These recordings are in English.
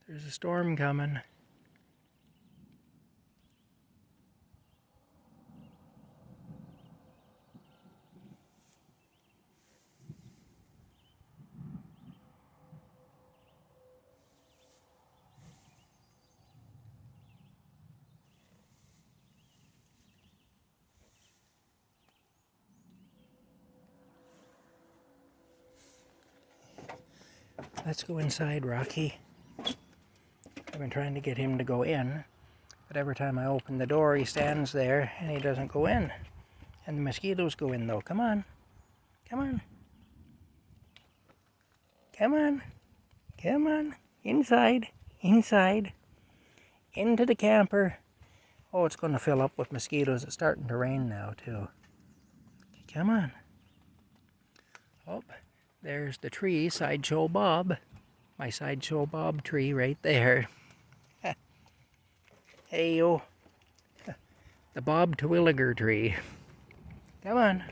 There's a storm coming. Let's go inside, Rocky. I've been trying to get him to go in, but every time I open the door, he stands there and he doesn't go in. And the mosquitoes go in though. Come on. Come on. Come on. Come on. Inside. Inside. Into the camper. Oh, it's going to fill up with mosquitoes. It's starting to rain now, too. Come on. Oh, there's the tree, Sideshow Bob. My Sideshow Bob tree right there. Hey-yo. The Bob Terwilliger tree. Come on.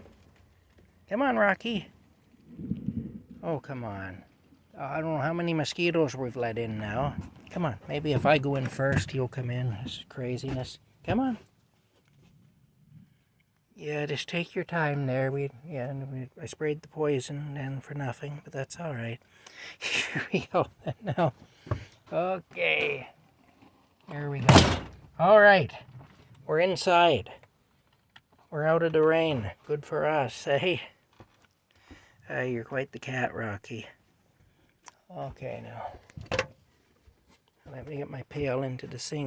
Come on, Rocky. Oh, come on. I don't know how many mosquitoes we've let in now. Come on. Maybe if I go in first, he'll come in. This is craziness. Come on. Yeah, just take your time there. I sprayed the poison and for nothing, but that's all right. Here we go now. Okay. Here we go. All right. We're inside. We're out of the rain. Good for us, eh? You're quite the cat, Rocky. Okay, now. Let me get my pail into the sink